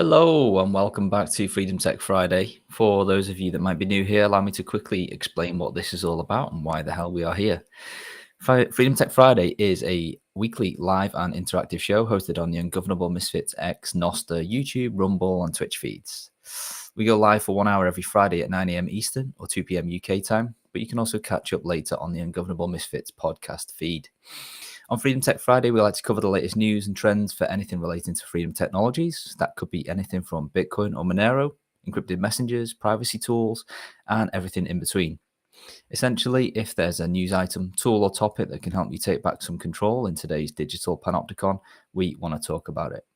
Hello and welcome back to Freedom Tech Friday. For those of you that might be new here, allow me to quickly explain what this is all about and why the hell we are here. Freedom Tech Friday is a weekly live and interactive show hosted on the Ungovernable Misfits X, Noster, YouTube, Rumble, and Twitch feeds. We go live for 1 hour every Friday at 9 a.m. Eastern or 2 p.m. UK time, but you can also catch up later on the Ungovernable Misfits podcast feed. On Freedom Tech Friday, we like to cover the latest news and trends for anything relating to freedom technologies. That could be anything from Bitcoin or Monero, encrypted messengers, privacy tools, and everything in between. Essentially, if there's a news item, tool, or topic that can help you take back some control in today's digital panopticon, we want to talk about it.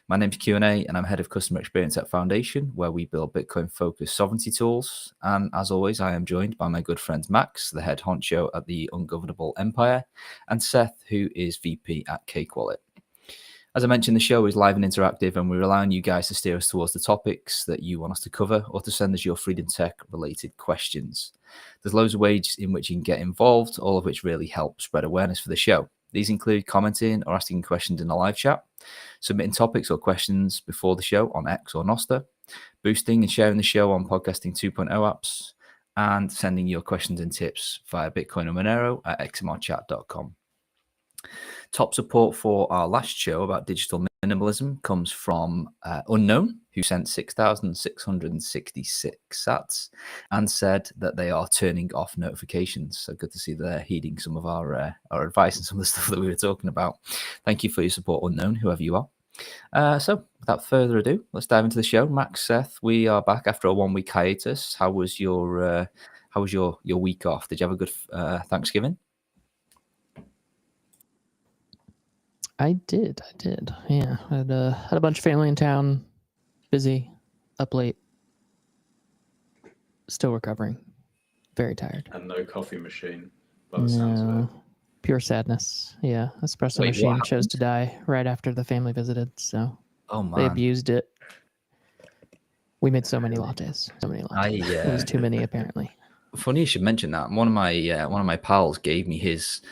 My name's Q&A, and I'm head of customer experience at Foundation, where we build Bitcoin-focused sovereignty tools. And as always, I am joined by my good friend Max, the head honcho at the Ungovernable Empire, and Seth, who is VP at Cake Wallet. As I mentioned, the show is live and interactive, and we rely on you guys to steer us towards the topics that you want us to cover or to send us your Freedom Tech-related questions. There's loads of ways in which you can get involved, all of which really help spread awareness for the show. These include commenting or asking questions in the live chat, submitting topics or questions before the show on X or Noster, boosting and sharing the show on Podcasting 2.0 apps, and sending your questions and tips via Bitcoin or Monero at xmrchat.com. Top support for our last show about digital minimalism comes from Unknown, who sent 6,666 sats and said that they are turning off notifications. So good to see they're heeding some of our advice and some of the stuff that we were talking about. Thank you for your support, Unknown, whoever you are. So without further ado, let's dive into the show. Max, Seth, we are back after a 1 week hiatus. How was your week off? Did you have a good Thanksgiving? I did. Yeah, I had a bunch of family in town, busy, up late, still recovering, very tired. And no coffee machine, by the sounds of it. Pure sadness. Yeah, espresso machine chose to die right after the family visited, so they abused it. We made so many lattes. It was too many, apparently. Funny you should mention that. One of my pals gave me his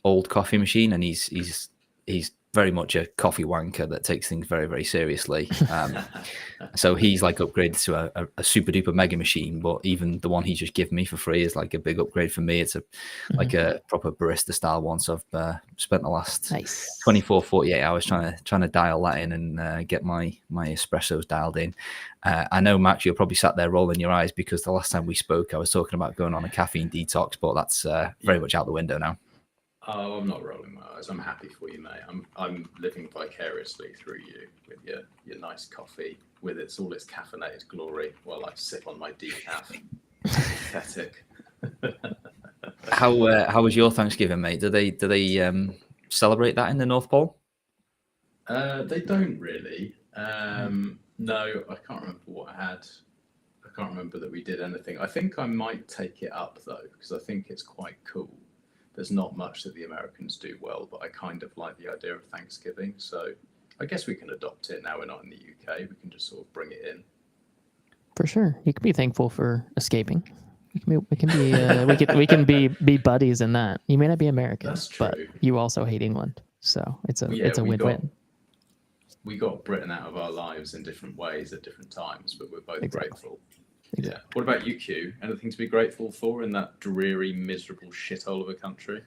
old coffee machine, and he's very much a coffee wanker that takes things very, very seriously. So he's like upgraded to a super duper mega machine, but even the one he just given me for free is like a big upgrade for me. It's like a proper barista style one. So I've spent the last 24, 48 hours trying to dial that in and get my espressos dialed in. I know, Max, you're probably sat there rolling your eyes because the last time we spoke, I was talking about going on a caffeine detox, but that's very much out the window now. Oh, I'm not rolling my eyes. I'm happy for you, mate. I'm living vicariously through you with your nice coffee, with all its caffeinated glory, while I sip on my decaf. Pathetic. How was your Thanksgiving, mate? Do they celebrate that in the North Pole? They don't really. No, I can't remember what I had. I can't remember that we did anything. I think I might take it up though, because I think it's quite cool. There's not much that the Americans do well, but I kind of like the idea of Thanksgiving. So I guess we can adopt it now we're not in the UK. We can just sort of bring it in. For sure. You can be thankful for escaping. We can be buddies in that. You may not be American, but you also hate England. So it's a win-win. We got Britain out of our lives in different ways at different times, but we're both grateful. Exactly. Yeah. What about you, Q? Anything to be grateful for in that dreary, miserable shithole of a country?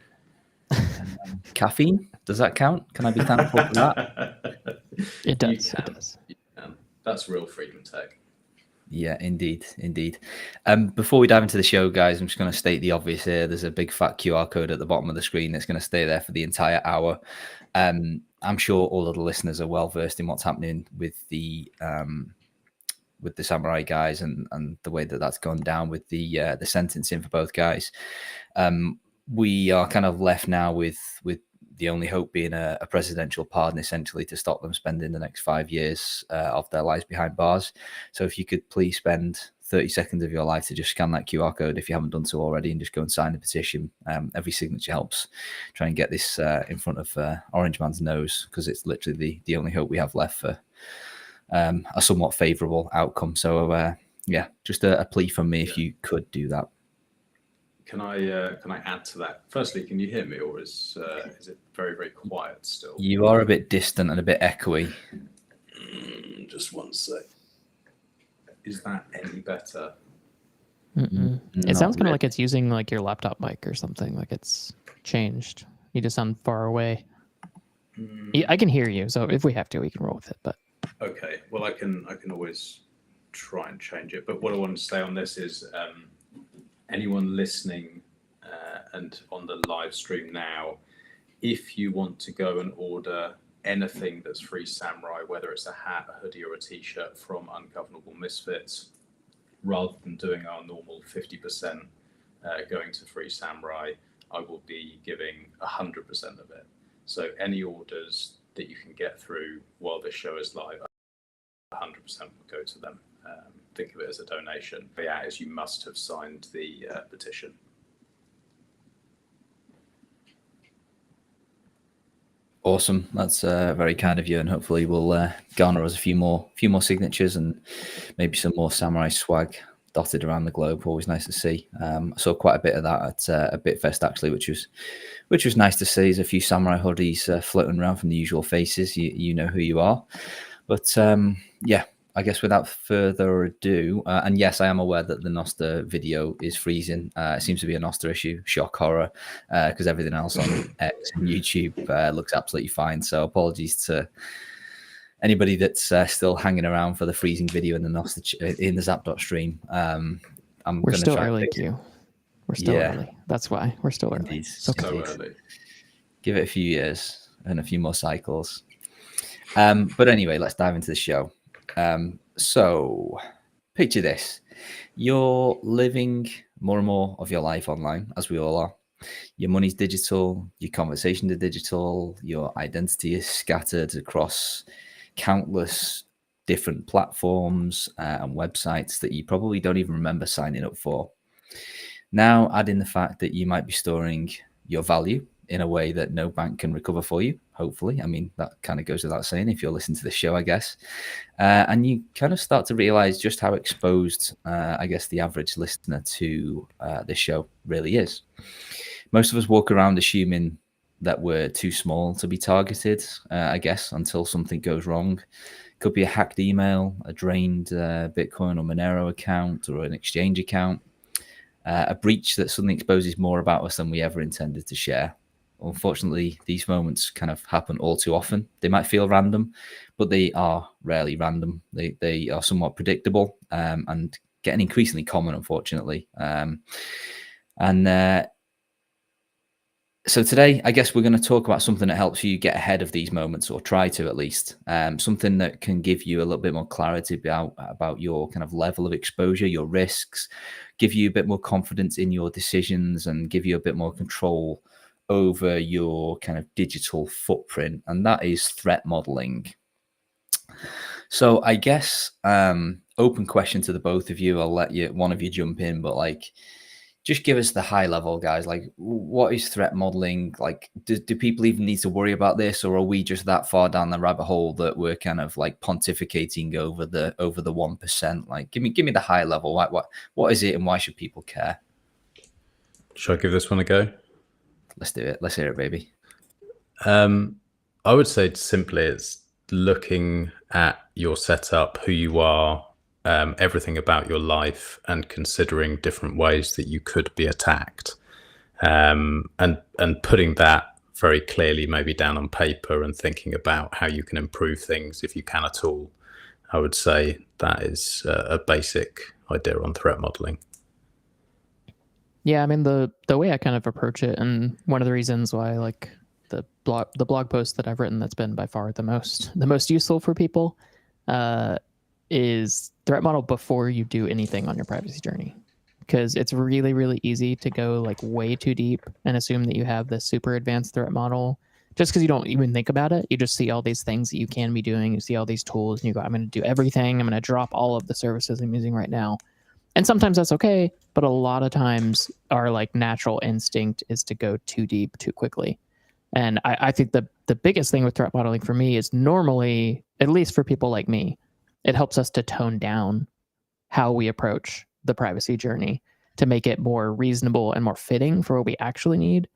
Caffeine? Does that count? Can I be thankful for that? It does. It does. That's real freedom tech. Yeah, indeed. Before we dive into the show, guys, I'm just going to state the obvious here. There's a big fat QR code at the bottom of the screen that's going to stay there for the entire hour. I'm sure all of the listeners are well versed in what's happening with the Samurai guys and the way that's gone down with the sentencing for both guys. We are kind of left now with the only hope being a presidential pardon, essentially, to stop them spending the next 5 years of their lives behind bars. So if you could please spend 30 seconds of your life to just scan that QR code if you haven't done so already and just go and sign the petition. Every signature helps. Try and get this in front of Orange Man's nose, because it's literally the only hope we have left for a somewhat favourable outcome. So just a plea from me if you could do that. Can I add to that? Firstly, can you hear me, or is it very, very quiet still? You are a bit distant and a bit echoey. Just one sec. Is that any better? It sounds kind of like it's using like your laptop mic or something. Like it's changed. You just sound far away. I can hear you, so if we have to, we can roll with it. But okay, well, I can always try and change it. But what I want to say on this is, anyone listening and on the live stream now, if you want to go and order anything that's Free Samurai, whether it's a hat, a hoodie, or a t-shirt from Ungovernable Misfits, rather than doing our normal 50% going to Free Samurai, I will be giving 100% of it. So any orders that you can get through while this show is live, 100% will go to them. Think of it as a donation. The out is you must have signed the petition. Awesome. That's very kind of you, and hopefully we'll garner us a few more signatures and maybe some more samurai swag dotted around the globe. Always nice to see. I saw quite a bit of that at a Bitfest actually, which was nice to see. There's a few samurai hoodies floating around from the usual faces. You know who you are. But yeah, I guess without further ado, and yes, I am aware that the Noster video is freezing. It seems to be a Noster issue, shock horror, because everything else on X and YouTube looks absolutely fine. So apologies to anybody that's still hanging around for the freezing video in the Noster in the Zap.stream. stream. We're still early, Q. We're still early. That's why we're still early. So early. Give it a few years and a few more cycles. But anyway, let's dive into the show. So picture this. You're living more and more of your life online, as we all are. Your money's digital, your conversations are digital, your identity is scattered across countless different platforms and websites that you probably don't even remember signing up for. Now, add in the fact that you might be storing your value in a way that no bank can recover for you, hopefully. I mean, that kind of goes without saying if you're listening to the show, I guess. And you kind of start to realize just how exposed, I guess, the average listener to this show really is. Most of us walk around assuming that we're too small to be targeted, I guess, until something goes wrong. Could be a hacked email, a drained Bitcoin or Monero account, or an exchange account. A breach that suddenly exposes more about us than we ever intended to share. Unfortunately, these moments kind of happen all too often. They might feel random, but they are rarely random. They are somewhat predictable and getting increasingly common, unfortunately. So today, I guess we're going to talk about something that helps you get ahead of these moments, or try to at least. Something that can give you a little bit more clarity about your kind of level of exposure, your risks, give you a bit more confidence in your decisions, and give you a bit more control over your kind of digital footprint. And that is threat modeling. So I guess open question to the both of you. I'll let one of you jump in, but just give us the high level, guys. What is threat modeling? Do people even need to worry about this, or are we just that far down the rabbit hole that we're kind of pontificating over the 1%? Give me the high level. What is it, and why should people care? Should I give this one a go? Let's do it. Let's hear it, baby. I would say simply it's looking at your setup, who you are, everything about your life, and considering different ways that you could be attacked, and putting that very clearly maybe down on paper and thinking about how you can improve things if you can at all. I would say that is a basic idea on threat modeling. Yeah, I mean, the way I kind of approach it, and one of the reasons why the blog post that I've written that's been by far the most useful for people is threat model before you do anything on your privacy journey. Because it's really, really easy to go way too deep and assume that you have this super advanced threat model just because you don't even think about it. You just see all these things that you can be doing. You see all these tools and you go, I'm going to do everything. I'm going to drop all of the services I'm using right now. And sometimes that's okay, but a lot of times our natural instinct is to go too deep too quickly. And I think the biggest thing with threat modeling for me is normally, at least for people like me, it helps us to tone down how we approach the privacy journey to make it more reasonable and more fitting for what we actually need,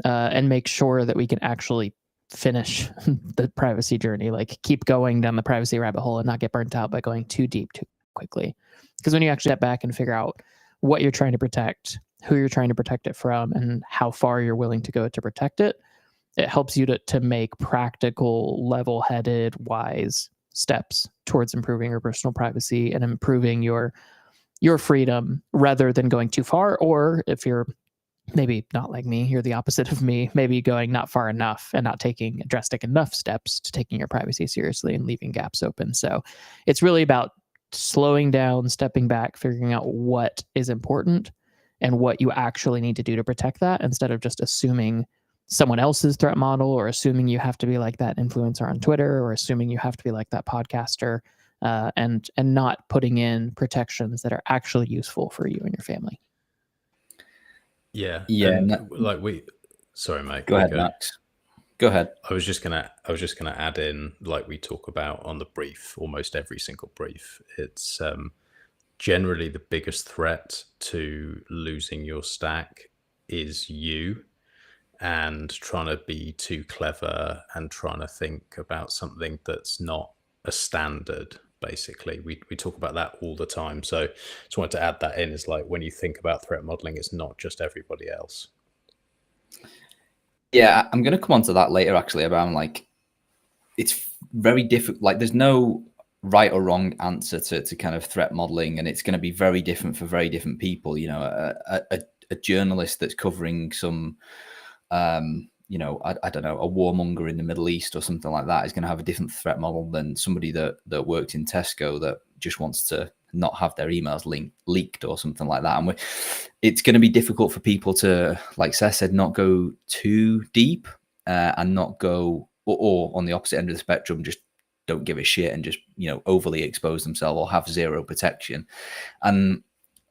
and make sure that we can actually finish the privacy journey, like keep going down the privacy rabbit hole and not get burnt out by going too deep too quickly. Because when you actually step back and figure out what you're trying to protect, who you're trying to protect it from, and how far you're willing to go to protect it, it helps you to make practical, level-headed, wise steps towards improving your personal privacy and improving your freedom rather than going too far. Or if you're maybe not like me, you're the opposite of me, maybe going not far enough and not taking drastic enough steps to taking your privacy seriously and leaving gaps open. So it's really about slowing down, stepping back, figuring out what is important and what you actually need to do to protect that, instead of just assuming someone else's threat model, or assuming you have to be like that influencer on Twitter, or assuming you have to be like that podcaster, and not putting in protections that are actually useful for you and your family. Yeah. Sorry, mate. Go ahead, Max. Go ahead. I was just gonna add in, like we talk about on the brief, almost every single brief. It's generally the biggest threat to losing your stack is you, and trying to be too clever and trying to think about something that's not a standard. Basically, we talk about that all the time. So just wanted to add that in. Is like, when you think about threat modeling, it's not just everybody else. Yeah, I'm going to come on to that later, actually, about like, it's very difficult. Like, there's no right or wrong answer to kind of threat modeling, and it's going to be very different for very different people. You know, a journalist that's covering some, you know, I don't know, a warmonger in the Middle East or something like that is going to have a different threat model than somebody that worked in Tesco that just wants to not have their emails leaked or something like that. And it's going to be difficult for people to, like Seth said, not go too deep and not go, or on the opposite end of the spectrum, just don't give a shit and just, you know, overly expose themselves or have zero protection. And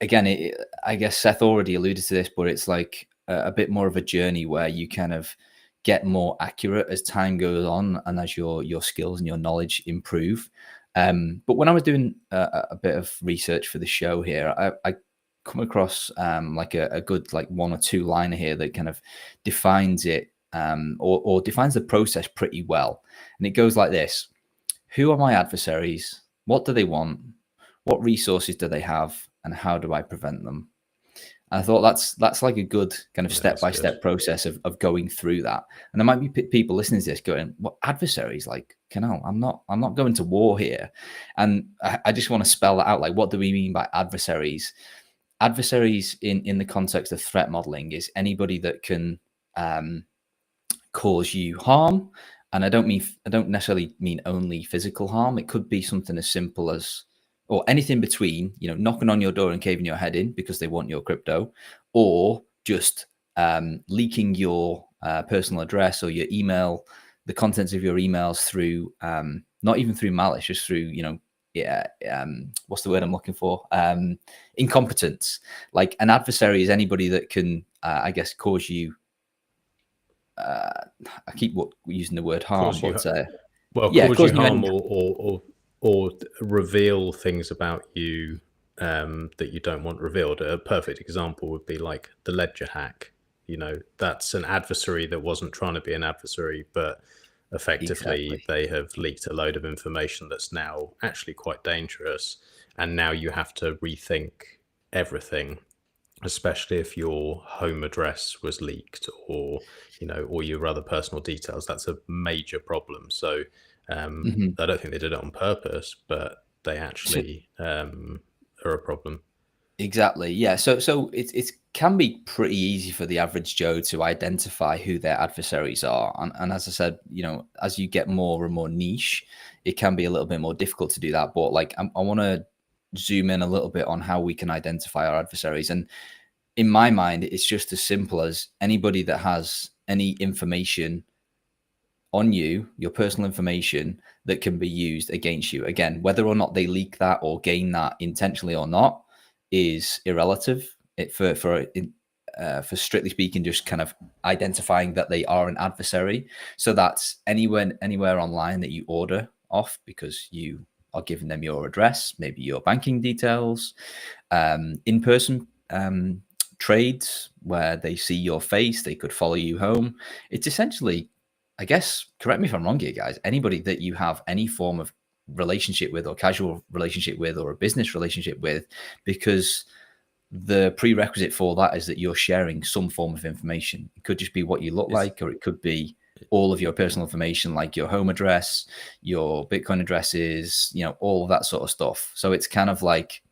again, I guess Seth already alluded to this, but it's like a bit more of a journey where you kind of get more accurate as time goes on and as your skills and your knowledge improve. But when I was doing a bit of research for the show here, I come across like a good like one or two liner here that kind of defines it or defines the process pretty well. And it goes like this: who are my adversaries? What do they want? What resources do they have? And how do I prevent them? And I thought that's like a good kind of step-by-step process of going through that. And there might be people listening to this going, "What adversaries? Like, I'm not going to war here." And I just want to spell that out. Like, what do we mean by adversaries? Adversaries in the context of threat modeling is anybody that can cause you harm. And I don't necessarily mean only physical harm. It could be something as simple as, or anything between, you know, knocking on your door and caving your head in because they want your crypto, or just leaking your personal address or your email, the contents of your emails through, not even through malice, just through, you know, what's the word I'm looking for? Incompetence. Like, an adversary is anybody that can, I guess, cause you. I keep using the word harm, cause you harm or reveal things about you that you don't want revealed. A perfect example would be like the Ledger hack. You know, that's an adversary that wasn't trying to be an adversary, but effectively they have leaked a load of information that's now actually quite dangerous. And now you have to rethink everything, especially if your home address was leaked or, you know, or your other personal details. That's a major problem. So I don't think they did it on purpose, but they actually are a problem. Exactly. Yeah. So it can be pretty easy for the average Joe to identify who their adversaries are. And as I said, you know, as you get more and more niche, it can be a little bit more difficult to do that. But like, I want to zoom in a little bit on how we can identify our adversaries. And in my mind, it's just as simple as anybody that has any information on you, your personal information that can be used against you. Again, whether or not they leak that or gain that intentionally or not is irrelative. For strictly speaking, just kind of identifying that they are an adversary. So that's anywhere online that you order off because you are giving them your address, maybe your banking details, in-person trades where they see your face, they could follow you home. It's essentially I guess, correct me if I'm wrong here, guys, anybody that you have any form of relationship with or casual relationship with or a business relationship with, because the prerequisite for that is that you're sharing some form of information. It could just be what you look like, or it could be all of your personal information, like your home address, your Bitcoin addresses, all of that sort of stuff. So it's kind of like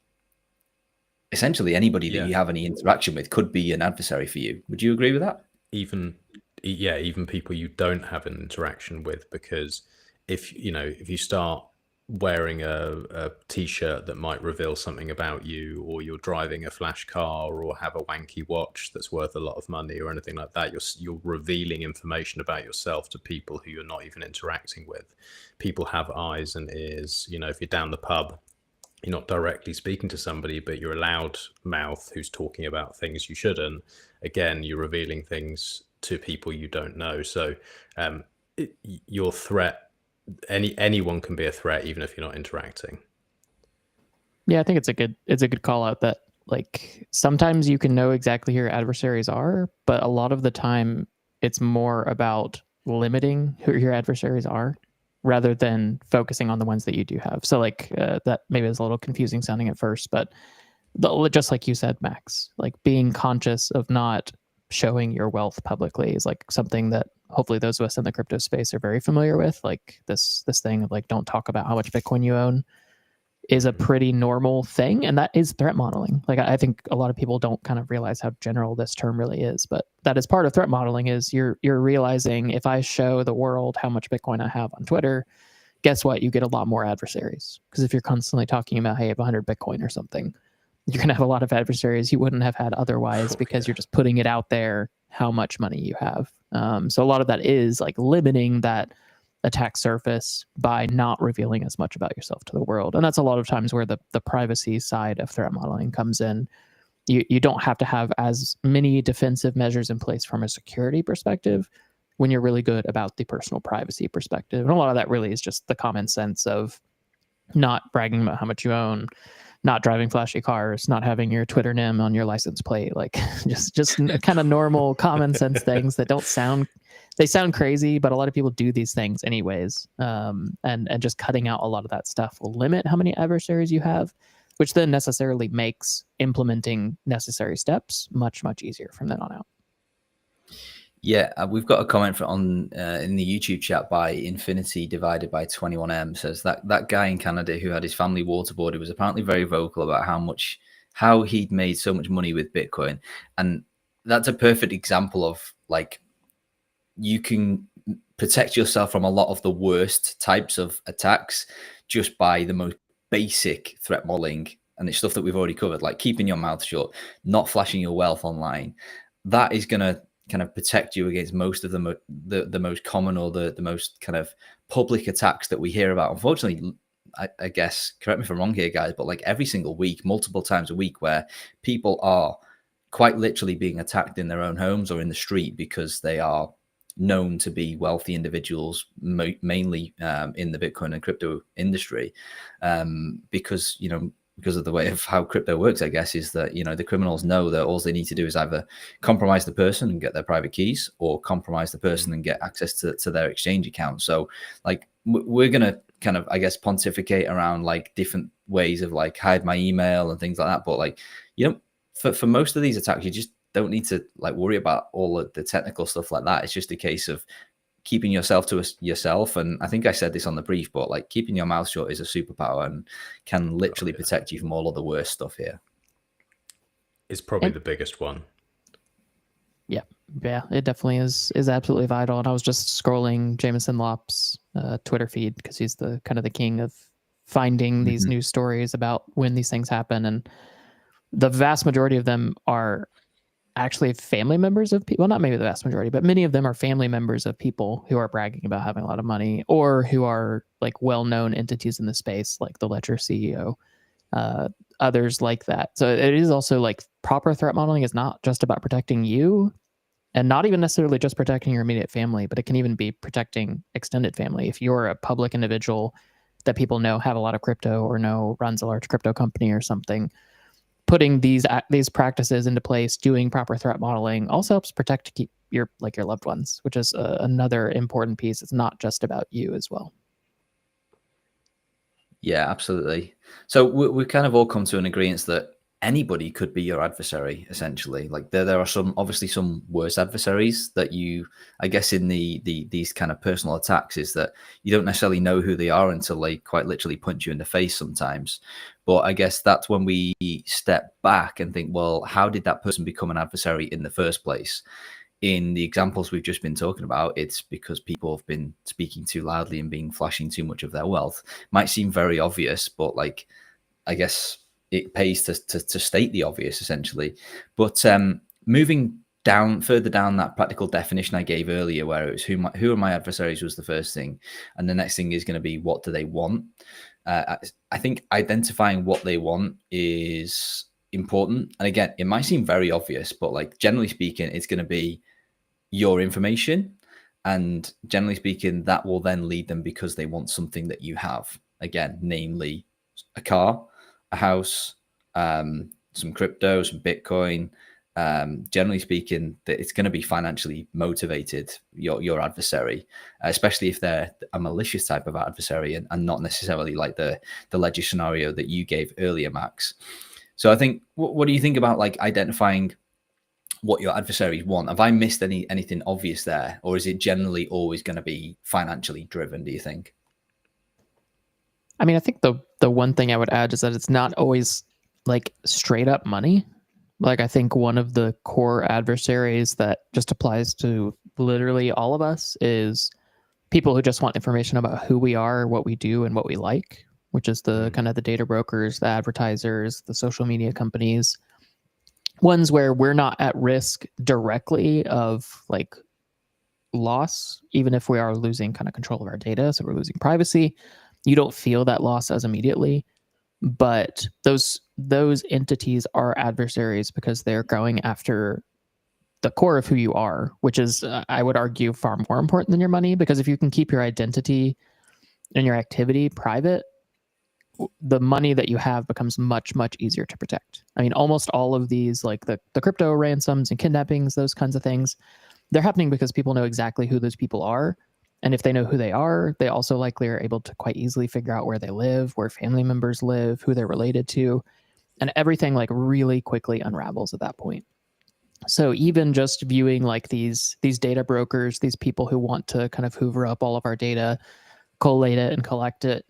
essentially anybody that you have any interaction with could be an adversary for you. Would you agree with that? Even people you don't have an interaction with, because if you start wearing a t-shirt that might reveal something about you, or you're driving a flash car, or have a wanky watch that's worth a lot of money or anything like that, you're revealing information about yourself to people who you're not even interacting with. People have eyes and ears. If you're down the pub, you're not directly speaking to somebody, but you're a loud mouth who's talking about things you shouldn't. Again, you're revealing things to people you don't know. So your threat, anyone can be a threat, even if you're not interacting. Yeah, I think it's a good call out that, like, sometimes you can know exactly who your adversaries are, but a lot of the time it's more about limiting who your adversaries are rather than focusing on the ones that you do have. So like that maybe is a little confusing sounding at first, but just like you said, Max, like being conscious of not showing your wealth publicly is like something that hopefully those of us in the crypto space are very familiar with. Like this thing of like, don't talk about how much Bitcoin you own is a pretty normal thing. And that is threat modeling. Like I think a lot of people don't kind of realize how general this term really is, but that is part of threat modeling. Is you're realizing, if I show the world how much Bitcoin I have on Twitter, guess what? You get a lot more adversaries. Because if you're constantly talking about, hey, I have 100 Bitcoin or something, you're going to have a lot of adversaries you wouldn't have had otherwise, because you're just putting it out there how much money you have. So a lot of that is like limiting that attack surface by not revealing as much about yourself to the world. And that's a lot of times where the privacy side of threat modeling comes in. You don't have to have as many defensive measures in place from a security perspective when you're really good about the personal privacy perspective. And a lot of that really is just the common sense of not bragging about how much you own, not driving flashy cars, not having your Twitter nim on your license plate, like just kind of normal common sense things that sound crazy, but a lot of people do these things anyways. And just cutting out a lot of that stuff will limit how many adversaries you have, which then necessarily makes implementing necessary steps much, much easier from then on out. Yeah, we've got a comment in the YouTube chat by Infinity divided by 21M. Says that guy in Canada who had his family waterboarded was apparently very vocal about how he'd made so much money with Bitcoin. And that's a perfect example of like, you can protect yourself from a lot of the worst types of attacks just by the most basic threat modeling. And it's stuff that we've already covered, like keeping your mouth shut, not flashing your wealth online. That is going to kind of protect you against most of the most common or the most kind of public attacks that we hear about. Unfortunately, I guess, correct me if I'm wrong here, guys, but like every single week, multiple times a week, where people are quite literally being attacked in their own homes or in the street because they are known to be wealthy individuals, mainly in the Bitcoin and crypto industry, because of the way of how crypto works, I guess, is that, the criminals know that all they need to do is either compromise the person and get their private keys, or compromise the person and get access to their exchange account. So like, we're going to kind of, I guess, pontificate around like different ways of like hide my email and things like that. But like, for most of these attacks, you just don't need to like worry about all of the technical stuff like that. It's just a case of keeping yourself to yourself. And I think I said this on the brief, but like keeping your mouth shut is a superpower and can literally protect you from all of the worst stuff here. It's probably the biggest one. Yeah, it definitely is absolutely vital. And I was just scrolling Jameson Lopp's Twitter feed, because he's the kind of the king of finding these news stories about when these things happen. And the vast majority of them are actually family members of people. Well, not maybe the vast majority, but many of them are family members of people who are bragging about having a lot of money, or who are like well-known entities in the space, like the Ledger CEO, others like that. So it is also like, proper threat modeling is not just about protecting you, and not even necessarily just protecting your immediate family, but it can even be protecting extended family. If you're a public individual that people know have a lot of crypto, or know runs a large crypto company or something, putting these practices into place, doing proper threat modeling, also helps your loved ones, which is another important piece. It's not just about you as well. Yeah, absolutely. So we kind of all come to an agreement that anybody could be your adversary, essentially. Like there are obviously some worse adversaries that you, I guess, in these kind of personal attacks, is that you don't necessarily know who they are until they quite literally punch you in the face sometimes. But I guess that's when we step back and think, well, how did that person become an adversary in the first place? In the examples we've just been talking about, it's because people have been speaking too loudly and being flashing too much of their wealth. Might seem very obvious, but like, I guess it pays to state the obvious, essentially. But moving further down that practical definition I gave earlier, where it was who are my adversaries was the first thing, and the next thing is going to be what do they want. I think identifying what they want is important. And again, it might seem very obvious, but like generally speaking, it's going to be your information, and generally speaking, that will then lead them because they want something that you have. Again, namely a car, a house, some crypto, some Bitcoin. Generally speaking, that it's going to be financially motivated, your adversary, especially if they're a malicious type of adversary and not necessarily like the ledger scenario that you gave earlier, Max. So I think, what do you think about like identifying what your adversaries want? Have I missed anything obvious there, or is it generally always going to be financially driven, do you think? I mean, I think the one thing I would add is that it's not always like straight up money. Like, I think one of the core adversaries that just applies to literally all of us is people who just want information about who we are, what we do, and what we like, which is the kind of the data brokers, the advertisers, the social media companies, ones where we're not at risk directly of like loss, even if we are losing kind of control of our data. So we're losing privacy. You don't feel that loss as immediately, but those entities are adversaries because they're going after the core of who you are, which is, I would argue, far more important than your money, because if you can keep your identity and your activity private, the money that you have becomes much, much easier to protect. I mean, almost all of these, like the crypto ransoms and kidnappings, those kinds of things, they're happening because people know exactly who those people are. And if they know who they are, they also likely are able to quite easily figure out where they live, where family members live, who they're related to. And everything like really quickly unravels at that point. So even just viewing like these data brokers, these people who want to kind of hoover up all of our data, collate it and collect it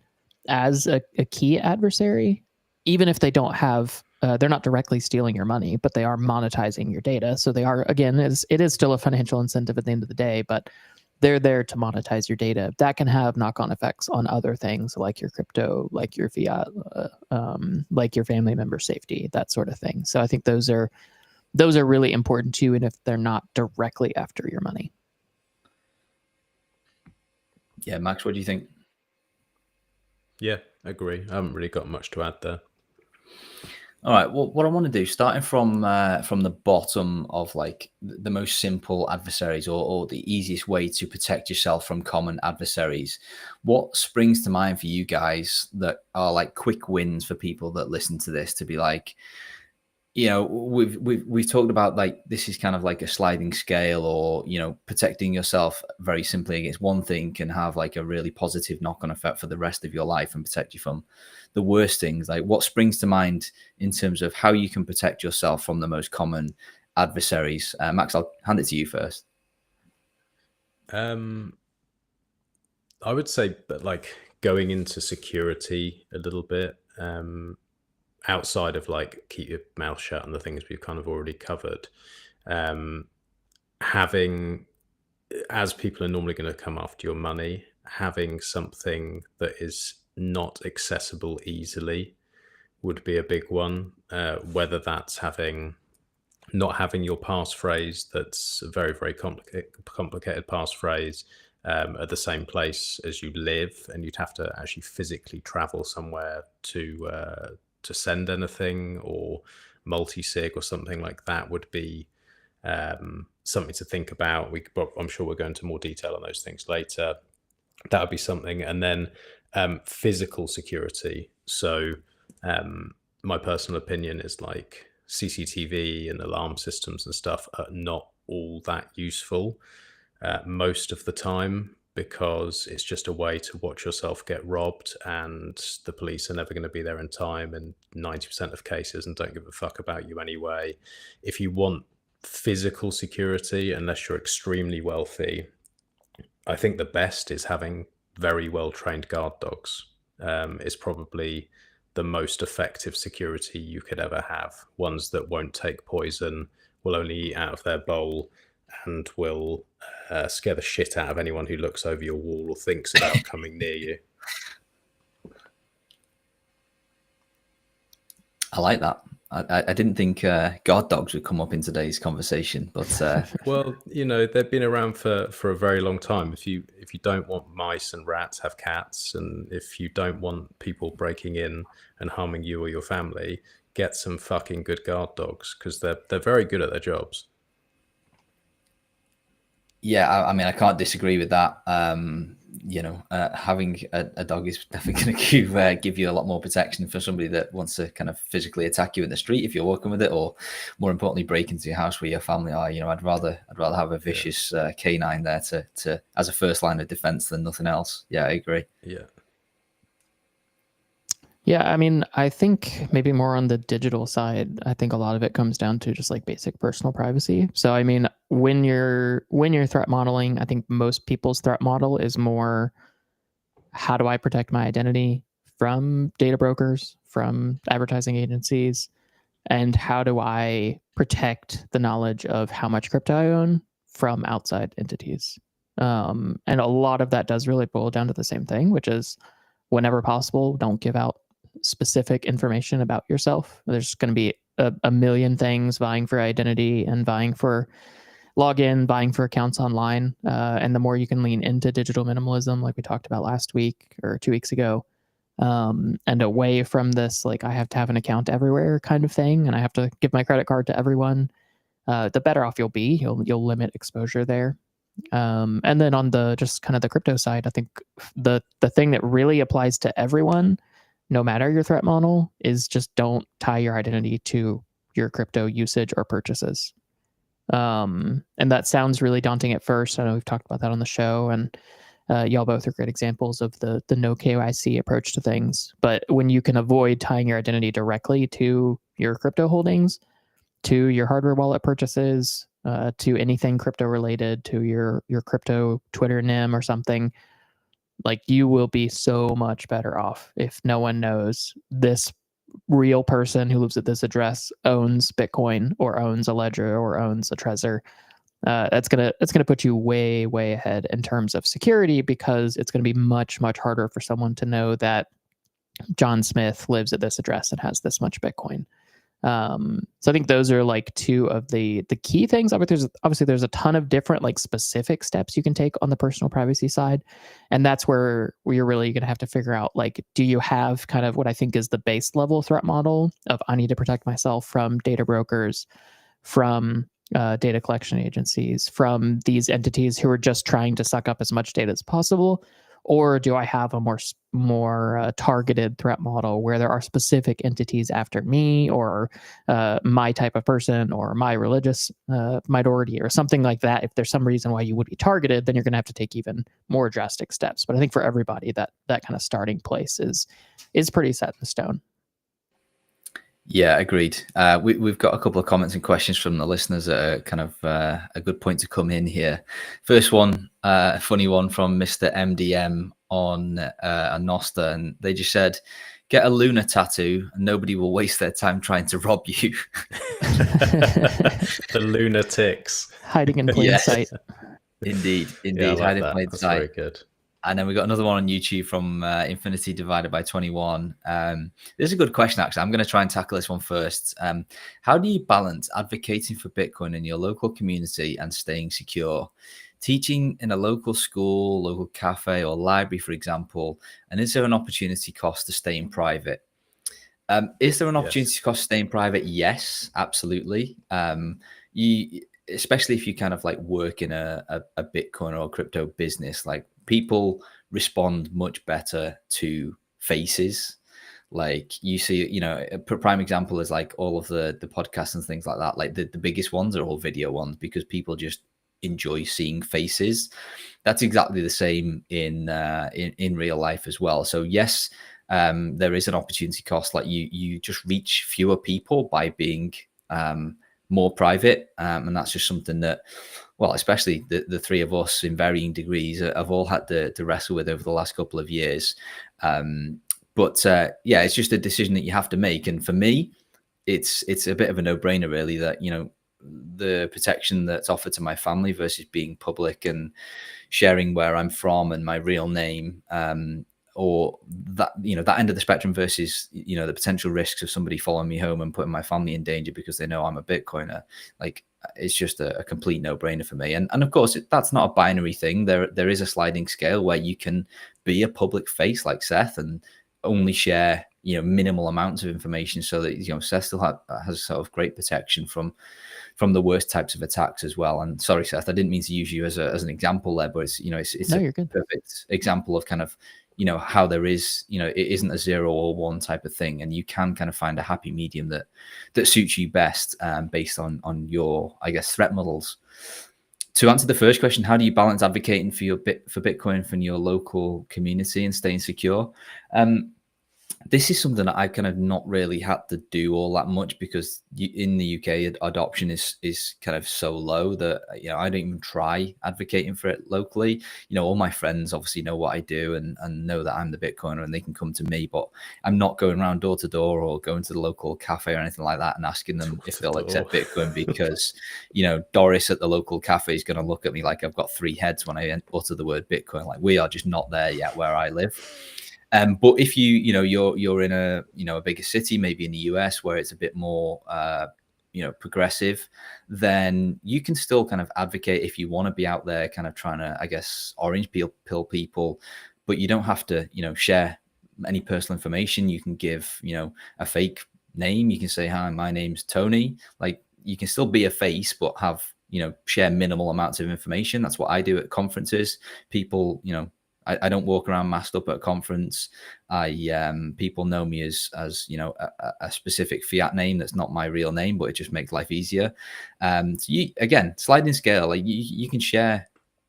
as a key adversary, even if they don't have, they're not directly stealing your money, but they are monetizing your data. So they are, again, it is still a financial incentive at the end of the day, but they're there to monetize your data. That can have knock-on effects on other things like your crypto, like your fiat, like your family member safety, that sort of thing. So I think those are really important too, and if they're not directly after your money. Yeah, Max, what do you think? Yeah, I agree. I haven't really got much to add there. All right. Well, what I want to do, starting from the bottom of like the most simple adversaries or the easiest way to protect yourself from common adversaries, what springs to mind for you guys that are like quick wins for people that listen to this to be like, you know, we've talked about like this is kind of like a sliding scale, or you know, protecting yourself very simply against one thing can have like a really positive knock-on effect for the rest of your life and protect you from the worst things. Like, what springs to mind in terms of how you can protect yourself from the most common adversaries? Max, I'll hand it to you first. I would say that like going into security a little bit, outside of like keep your mouth shut and the things we've kind of already covered, having, as people are normally going to come after your money, having something that is not accessible easily would be a big one. Whether that's not having your passphrase, that's a very, very complicated passphrase, at the same place as you live, and you'd have to actually physically travel somewhere to send anything, or multi-sig or something like that would be something to think about. I'm sure we'll go into more detail on those things later. That would be something. And then physical security. So my personal opinion is like CCTV and alarm systems and stuff are not all that useful most of the time, because it's just a way to watch yourself get robbed, and the police are never going to be there in time in 90% of cases and don't give a fuck about you anyway. If you want physical security, unless you're extremely wealthy, I think the best is having very well trained guard dogs. Is probably the most effective security you could ever have. Ones that won't take poison, will only eat out of their bowl, and will scare the shit out of anyone who looks over your wall or thinks about coming near you. I like that. I didn't think guard dogs would come up in today's conversation, but well, you know, they've been around for a very long time. If you don't want mice and rats, have cats, and if you don't want people breaking in and harming you or your family, get some fucking good guard dogs, because they're very good at their jobs. Yeah, I mean, I can't disagree with that. You know, having a dog is definitely going to give you a lot more protection for somebody that wants to kind of physically attack you in the street if you're walking with it, or more importantly, break into your house where your family are. You know, I'd rather have a vicious canine there to as a first line of defense than nothing else. Yeah, I agree. Yeah, I mean, I think maybe more on the digital side, I think a lot of it comes down to just like basic personal privacy. So, I mean, when you're threat modeling, I think most people's threat model is more, how do I protect my identity from data brokers, from advertising agencies, and how do I protect the knowledge of how much crypto I own from outside entities? And a lot of that does really boil down to the same thing, which is, whenever possible, don't give out specific information about yourself. There's going to be a million things vying for identity and vying for login, vying for accounts online. And the more you can lean into digital minimalism, like we talked about last week or 2 weeks ago, and away from this, like, I have to have an account everywhere kind of thing, and I have to give my credit card to everyone, the better off you'll be. You'll limit exposure there. And then on the just kind of the crypto side, I think the thing that really applies to everyone, no matter your threat model, is just don't tie your identity to your crypto usage or purchases. And that sounds really daunting at first. I know we've talked about that on the show, and y'all both are great examples of the no KYC approach to things. But when you can avoid tying your identity directly to your crypto holdings, to your hardware wallet purchases, to anything crypto related, to your crypto Twitter NIM or something, like, you will be so much better off if no one knows this real person who lives at this address owns Bitcoin or owns a ledger or owns a Trezor. That's gonna put you way ahead in terms of security, because it's gonna be much harder for someone to know that John Smith lives at this address and has this much Bitcoin. So I think those are like two of the key things. Obviously there's a ton of different like specific steps you can take on the personal privacy side. And that's where you're really going to have to figure out, like, do you have kind of what I think is the base level threat model of, I need to protect myself from data brokers, from data collection agencies, from these entities who are just trying to suck up as much data as possible? Or do I have a more targeted threat model where there are specific entities after me, or my type of person, or my religious minority, or something like that? If there's some reason why you would be targeted, then you're going to have to take even more drastic steps. But I think for everybody, that kind of starting place is pretty set in stone. Yeah, agreed. We've got a couple of comments and questions from the listeners that are kind of a good point to come in here. First one, a funny one from Mr. MDM on Nosta, and they just said, get a Luna tattoo and nobody will waste their time trying to rob you. The lunatics. Hiding in plain sight. Indeed. Yeah, like hiding in plain That's sight. very good. And then we got another one on YouTube from Infinity Divided by 21. This is a good question, actually. I'm going to try and tackle this one first. How do you balance advocating for Bitcoin in your local community and staying secure? Teaching in a local school, local cafe, or library, for example, and is there an opportunity cost to staying private? Is there an opportunity cost to staying private? Yes, absolutely. Especially if you kind of like work in a Bitcoin or crypto business, like, people respond much better to faces. Like you see, you know, a prime example is like all of the podcasts and things like that. Like the biggest ones are all video ones because people just enjoy seeing faces. That's exactly the same in real life as well. So yes, there is an opportunity cost. Like you just reach fewer people by being more private, and that's just something that, well, especially the three of us in varying degrees have all had to wrestle with over the last couple of years. But yeah, it's just a decision that you have to make. And for me, it's a bit of a no-brainer, really, that, you know, the protection that's offered to my family versus being public and sharing where I'm from and my real name, or that, you know, that end of the spectrum versus, you know, the potential risks of somebody following me home and putting my family in danger because they know I'm a Bitcoiner. Like, it's just a complete no-brainer for me. And of course, that's not a binary thing. There is a sliding scale where you can be a public face like Seth and only share, you know, minimal amounts of information, so that, you know, Seth still has sort of great protection from the worst types of attacks as well. And sorry, Seth, I didn't mean to use you as an example there, but it's, you know, it's no, a perfect example of kind of, you know, how there is, you know, it isn't a 0 or 1 type of thing, and you can kind of find a happy medium that suits you best, based on your, I guess, threat models. To answer the first question, how do you balance advocating for Bitcoin from your local community and staying secure? This is something that I've kind of not really had to do all that much, because in the UK adoption is kind of so low that, you know, I don't even try advocating for it locally. You know, all my friends obviously know what I do and know that I'm the Bitcoiner and they can come to me, but I'm not going around door to door or going to the local cafe or anything like that and asking them if they'll accept Bitcoin, because, you know, Doris at the local cafe is going to look at me like I've got 3 heads when I utter the word Bitcoin. Like, we are just not there yet where I live. But if you're in a, you know, a bigger city, maybe in the US, where it's a bit more, you know, progressive, then you can still kind of advocate if you want to be out there kind of trying to, I guess, orange pill people, but you don't have to, you know, share any personal information. You can give, you know, a fake name. You can say, hi, my name's Tony. Like, you can still be a face, but have, you know, share minimal amounts of information. That's what I do at conferences. People, you know, I don't walk around masked up at a conference. People know me as you know, a specific fiat name that's not my real name, but it just makes life easier. So again, sliding scale, like you can share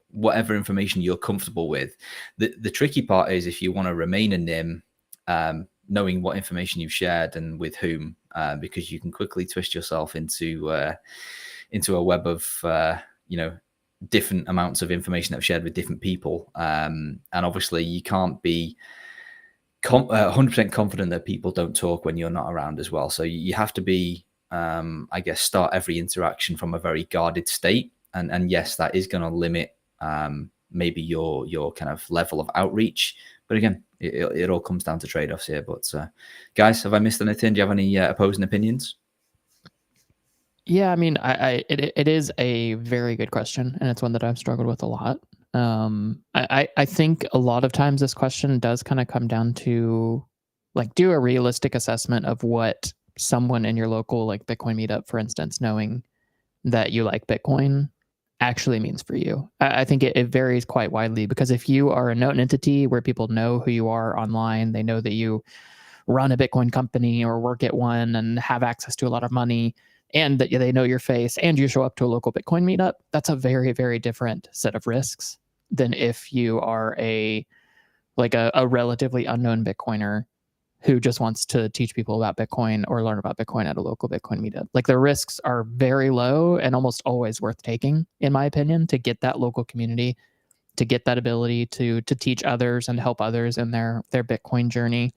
whatever information you're comfortable with. The tricky part is if you want to remain a NIM, knowing what information you've shared and with whom, because you can quickly twist yourself into a web of you know, different amounts of information that I've shared with different people. And obviously you can't be 100% confident that people don't talk when you're not around as well. So you have to be, I guess, start every interaction from a very guarded state. And yes, that is going to limit maybe your kind of level of outreach. But again, it all comes down to trade-offs here. But guys, have I missed anything? Do you have any opposing opinions? Yeah, I mean, it is a very good question, and it's one that I've struggled with a lot. I think a lot of times this question does kind of come down to, like, do a realistic assessment of what someone in your local, like, Bitcoin meetup, for instance, knowing that you like Bitcoin actually means for you. I think it varies quite widely, because if you are a known entity where people know who you are online, they know that you run a Bitcoin company or work at one and have access to a lot of money, and that they know your face, and you show up to a local Bitcoin meetup, that's a very, very different set of risks than if you are a relatively unknown Bitcoiner who just wants to teach people about Bitcoin or learn about Bitcoin at a local Bitcoin meetup. Like, the risks are very low and almost always worth taking, in my opinion, to get that local community, to get that ability to teach others and help others in their Bitcoin journey.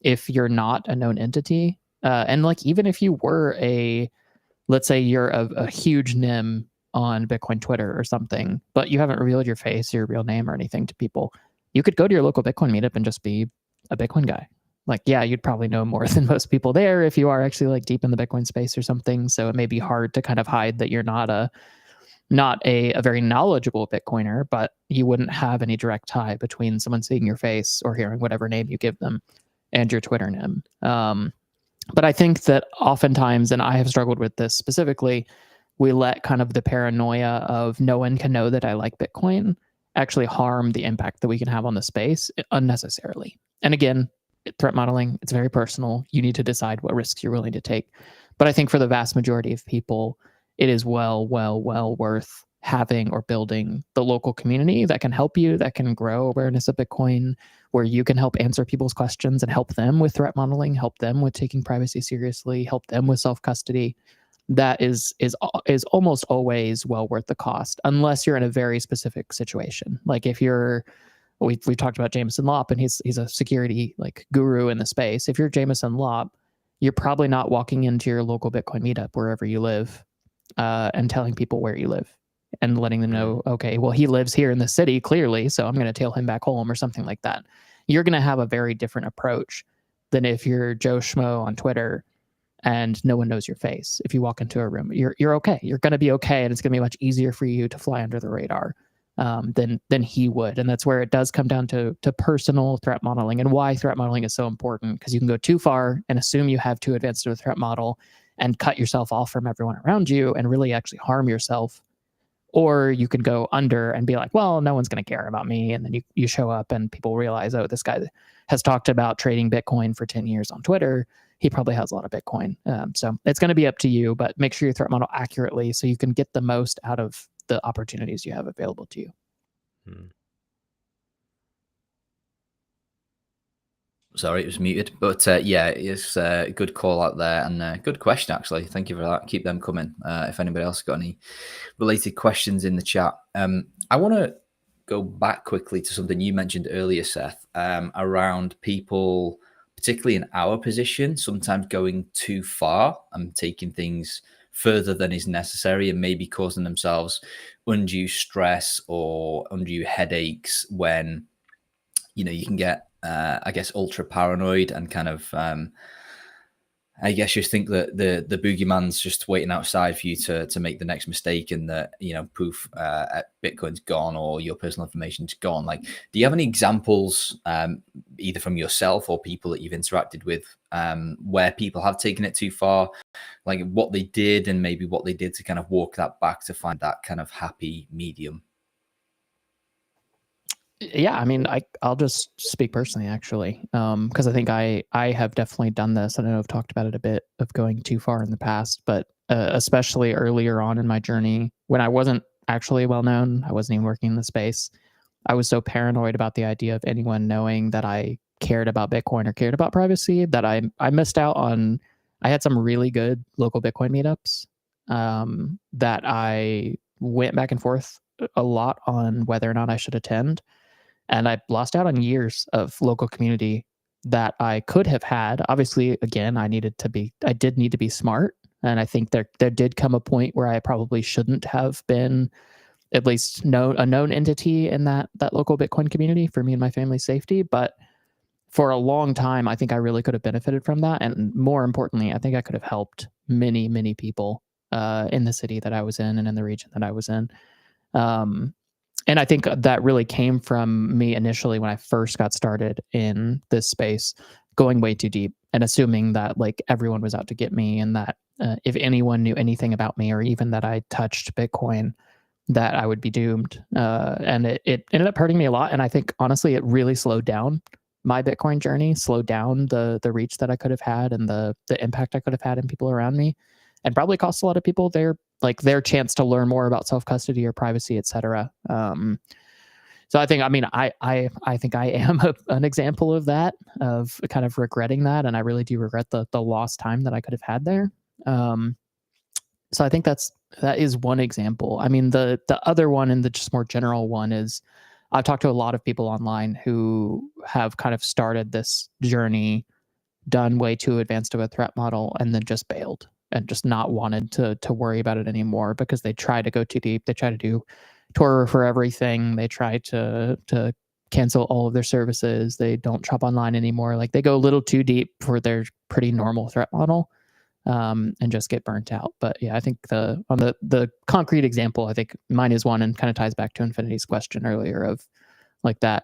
If you're not a known entity, and like, even if you were let's say you're a huge NIM on Bitcoin Twitter or something, but you haven't revealed your face, your real name or anything to people, you could go to your local Bitcoin meetup and just be a Bitcoin guy. Like, yeah, you'd probably know more than most people there if you are actually, like, deep in the Bitcoin space or something. So it may be hard to kind of hide that you're not a very knowledgeable Bitcoiner, but you wouldn't have any direct tie between someone seeing your face or hearing whatever name you give them and your Twitter NIM. But I think that oftentimes, and I have struggled with this specifically, we let kind of the paranoia of no one can know that I like Bitcoin actually harm the impact that we can have on the space unnecessarily. And again, threat modeling, it's very personal. You need to decide what risks you're willing to take. But I think for the vast majority of people, it is well worth having or building the local community that can help you, that can grow awareness of Bitcoin, where you can help answer people's questions and help them with threat modeling, help them with taking privacy seriously, help them with self-custody. That is almost always well worth the cost, unless you're in a very specific situation. Like if you're, we talked about Jameson Lopp, and he's a security like guru in the space. If you're Jameson Lopp, you're probably not walking into your local Bitcoin meetup wherever you live and telling people where you live and letting them know, okay, well, he lives here in the city, clearly, so I'm going to tail him back home or something like that. You're going to have a very different approach than if you're Joe Schmo on Twitter and no one knows your face. If you walk into a room, you're okay. You're going to be okay, and it's going to be much easier for you to fly under the radar than he would. And that's where it does come down to personal threat modeling, and why threat modeling is so important, because you can go too far and assume you have too advanced a threat model and cut yourself off from everyone around you and really actually harm yourself. Or you could go under and be like, well, no one's going to care about me. And then you show up and people realize, oh, this guy has talked about trading Bitcoin for 10 years on Twitter. He probably has a lot of Bitcoin. So it's going to be up to you, but make sure you threat model accurately so you can get the most out of the opportunities you have available to you. Sorry, it was muted. But yeah, it's a good call out there, and good question, actually. Thank you for that. Keep them coming. If anybody else got any related questions in the chat. I want to go back quickly to something you mentioned earlier, Seth, around people, particularly in our position, sometimes going too far and taking things further than is necessary, and maybe causing themselves undue stress or undue headaches when, you can get I guess ultra paranoid and kind of I guess you think that the boogeyman's just waiting outside for you to make the next mistake, and that poof, Bitcoin's gone or your personal information's gone. Like, do you have any examples either from yourself or people that you've interacted with where people have taken it too far, like what they did and maybe what they did to kind of walk that back to find that kind of happy medium? Yeah, I mean, I'll just speak personally, actually, because I think I have definitely done this. I know I've talked about it a bit, of going too far in the past, but especially earlier on in my journey, when I wasn't actually well known, I wasn't even working in the space. I was so paranoid about the idea of anyone knowing that I cared about Bitcoin or cared about privacy that I missed out on. I had some really good local Bitcoin meetups that I went back and forth a lot on whether or not I should attend. And I lost out on years of local community that I could have had. Obviously, again, I did need to be smart. And I think there did come a point where I probably shouldn't have been at least a known entity in that local Bitcoin community for me and my family's safety. But for a long time, I think I really could have benefited from that. And more importantly, I think I could have helped many, many people in the city that I was in and in the region that I was in. And I think that really came from me initially when I first got started in this space, going way too deep and assuming that like everyone was out to get me, and that if anyone knew anything about me, or even that I touched Bitcoin, that I would be doomed. And it ended up hurting me a lot. And I think honestly, it really slowed down my Bitcoin journey, slowed down the reach that I could have had and the impact I could have had in people around me, and probably cost a lot of people their chance to learn more about self-custody or privacy, etc. So I think, I think I am an example of that, of kind of regretting that. And I really do regret the lost time that I could have had there. So I think that is one example. I mean, the other one, and the just more general one, is I've talked to a lot of people online who have kind of started this journey, done way too advanced of a threat model, and then just bailed and just not wanted to worry about it anymore, because they try to go too deep. They try to do Tor for everything. They try to cancel all of their services. They don't shop online anymore. Like, they go a little too deep for their pretty normal threat model, and just get burnt out. But yeah, I think on the concrete example, I think mine is one, and kind of ties back to Infinity's question earlier of like that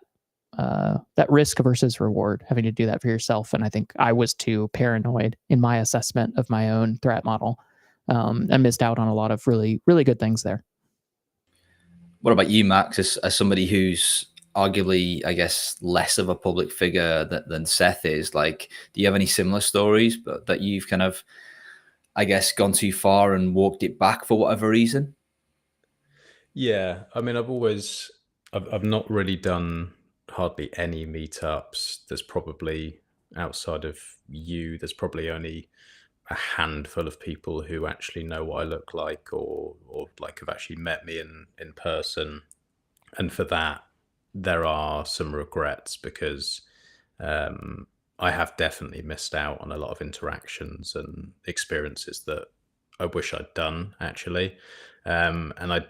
risk versus reward, having to do that for yourself. And I think I was too paranoid in my assessment of my own threat model, and missed out on a lot of really, really good things there. What about you, Max, as somebody who's arguably, I guess, less of a public figure than Seth is. Like, do you have any similar stories, but that you've kind of, I guess, gone too far and walked it back for whatever reason? Yeah, I mean, I've not really done hardly any meetups. There's probably, outside of you, there's probably only a handful of people who actually know what I look like, or like have actually met me in person. And for that, there are some regrets, because I have definitely missed out on a lot of interactions and experiences that I wish I'd done, actually. And I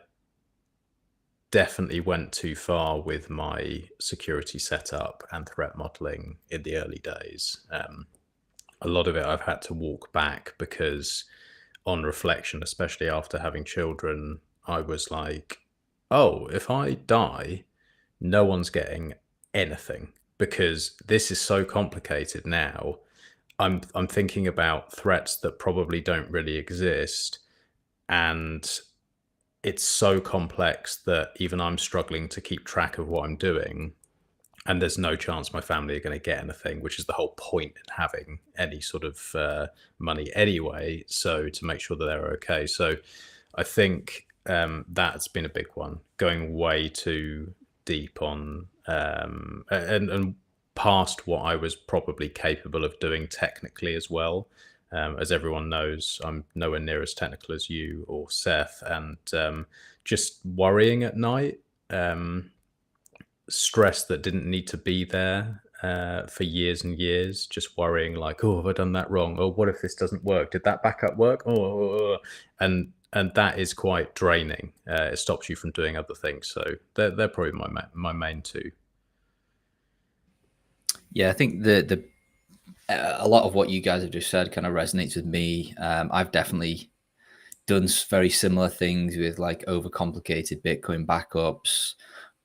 definitely went too far with my security setup and threat modeling in the early days. A lot of it I've had to walk back, because on reflection, especially after having children, I was like, oh, if I die, no one's getting anything, because this is so complicated now. I'm thinking about threats that probably don't really exist, and it's so complex that even I'm struggling to keep track of what I'm doing, and there's no chance my family are going to get anything, which is the whole point in having any sort of money anyway. So to make sure that they're okay. So I think that's been a big one, going way too deep on and past what I was probably capable of doing technically as well. As everyone knows, I'm nowhere near as technical as you or Seth, and just worrying at night, stress that didn't need to be there for years and years, just worrying like, oh, have I done that wrong? Oh, what if this doesn't work? Did that backup work? And that is quite draining. It stops you from doing other things. So they're probably my main two. Yeah, I think a lot of what you guys have just said kind of resonates with me. I've definitely done very similar things with like overcomplicated Bitcoin backups,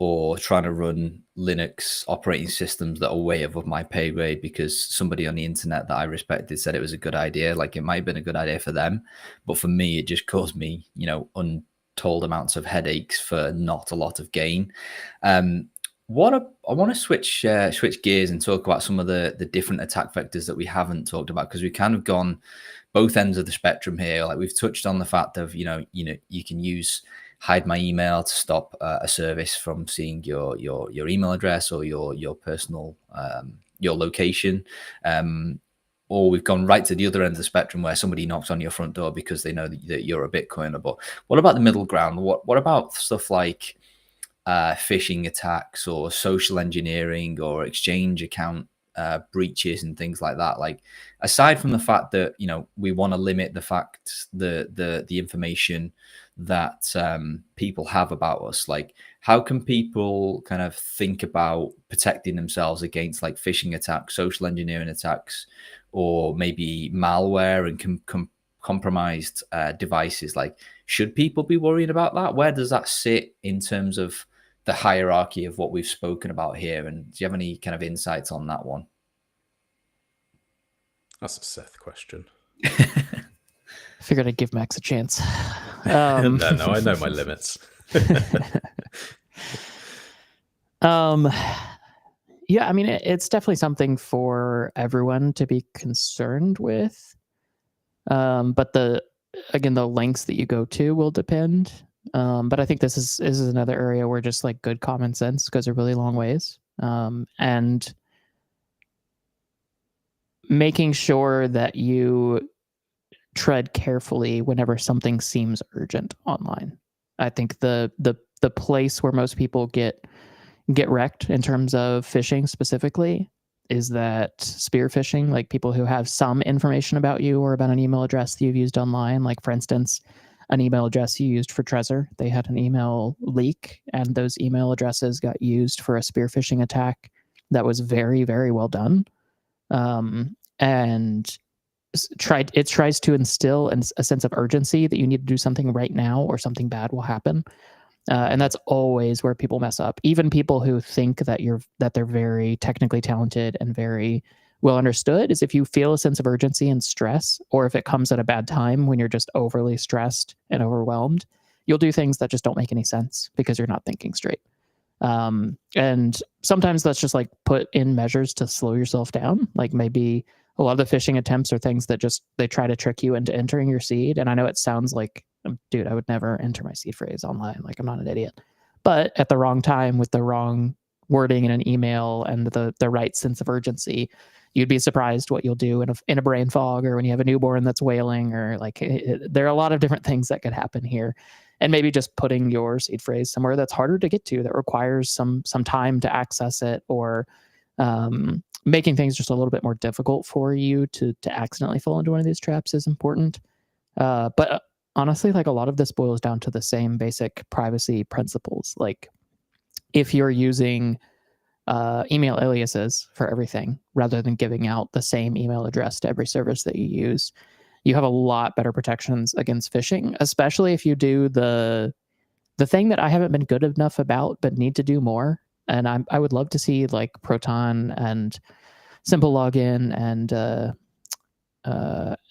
or trying to run Linux operating systems that are way above my pay grade because somebody on the internet that I respected said it was a good idea. Like, it might have been a good idea for them, but for me, it just caused me, untold amounts of headaches for not a lot of gain. I want to switch gears and talk about some of the different attack vectors that we haven't talked about, because we've kind of gone both ends of the spectrum here. Like, we've touched on the fact of, you can use hide my email to stop a service from seeing your email address or your personal your location. Or we've gone right to the other end of the spectrum where somebody knocks on your front door because they know that you're a Bitcoiner. But what about the middle ground? What about stuff like phishing attacks or social engineering or exchange account breaches and things like that? Like, aside from the fact that we want to limit the information that people have about us, like, how can people kind of think about protecting themselves against like phishing attacks, social engineering attacks, or maybe malware and compromised devices? Like, should people be worrying about that? Where does that sit in terms of the hierarchy of what we've spoken about here? And do you have any kind of insights on that one? That's a Seth question. I figured I'd give Max a chance. No, I know my limits. Yeah, I mean, it's definitely something for everyone to be concerned with. But the lengths that you go to will depend. But I think this is another area where just like good common sense goes a really long ways. And making sure that you tread carefully whenever something seems urgent online. I think the place where most people get wrecked in terms of phishing specifically is that spear phishing, like people who have some information about you or about an email address that you've used online. Like, for instance, an email address you used for Trezor, they had an email leak, and those email addresses got used for a spear phishing attack that was very, very well done. And it tries to instill a sense of urgency that you need to do something right now or something bad will happen. And that's always where people mess up. Even people who think that they're very technically talented and very well understood, is if you feel a sense of urgency and stress, or if it comes at a bad time when you're just overly stressed and overwhelmed, you'll do things that just don't make any sense because you're not thinking straight. And sometimes that's just like put in measures to slow yourself down. Like maybe a lot of the phishing attempts are things that just, they try to trick you into entering your seed. And I know it sounds like, dude, I would never enter my seed phrase online. Like I'm not an idiot, but at the wrong time with the wrong wording in an email and the right sense of urgency, you'd be surprised what you'll do in a brain fog, or when you have a newborn that's wailing, or like there are a lot of different things that could happen here. And maybe just putting your seed phrase somewhere that's harder to get to, that requires some time to access it, or making things just a little bit more difficult for you to accidentally fall into one of these traps is important. But honestly, like a lot of this boils down to the same basic privacy principles. Like if you're using email aliases for everything, rather than giving out the same email address to every service that you use, you have a lot better protections against phishing, especially if you do the thing that I haven't been good enough about, but need to do more. And I would love to see like Proton and Simple Login and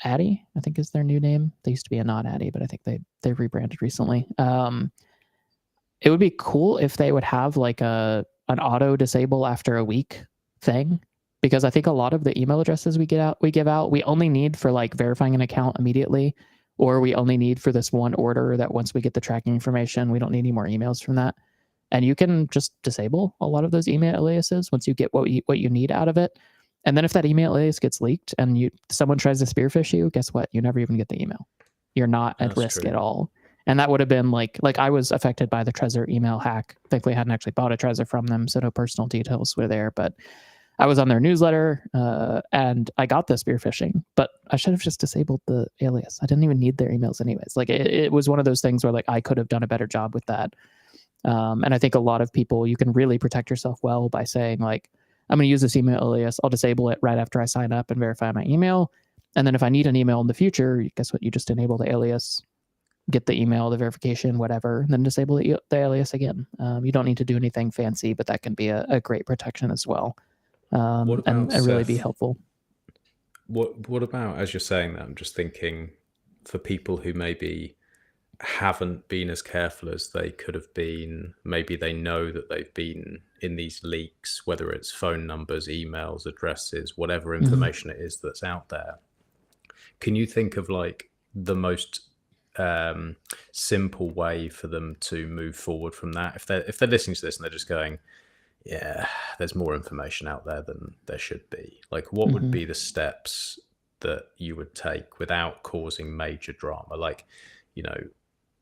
Addy, I think is their new name. They used to be a not Addy, but I think they rebranded recently. It would be cool if they would have like an auto disable after a week thing, because I think a lot of the email addresses we give out, we only need for like verifying an account immediately, or we only need for this one order that once we get the tracking information, we don't need any more emails from that. And you can just disable a lot of those email aliases once you get what you need out of it. And then if that email alias gets leaked and someone tries to spearfish you, guess what? You never even get the email. You're not at risk at all. And that would have been like I was affected by the Trezor email hack. Thankfully, I hadn't actually bought a Trezor from them, so no personal details were there. But I was on their newsletter, and I got the spear phishing, but I should have just disabled the alias. I didn't even need their emails anyways. Like it was one of those things where like I could have done a better job with that. And I think a lot of people, you can really protect yourself well by saying like, I'm going to use this email alias. I'll disable it right after I sign up and verify my email. And then if I need an email in the future, guess what? You just enable the alias, get the email, the verification, whatever, and then disable the alias again. You don't need to do anything fancy, but that can be a great protection as well. And really be helpful. What about, as you're saying that, I'm just thinking for people who maybe haven't been as careful as they could have been, maybe they know that they've been in these leaks, whether it's phone numbers, emails, addresses, whatever information it is that's out there. Can you think of like the most simple way for them to move forward from that? If they're listening to this and they're just going, yeah, there's more information out there than there should be. Like what would be the steps that you would take without causing major drama? Like, you know,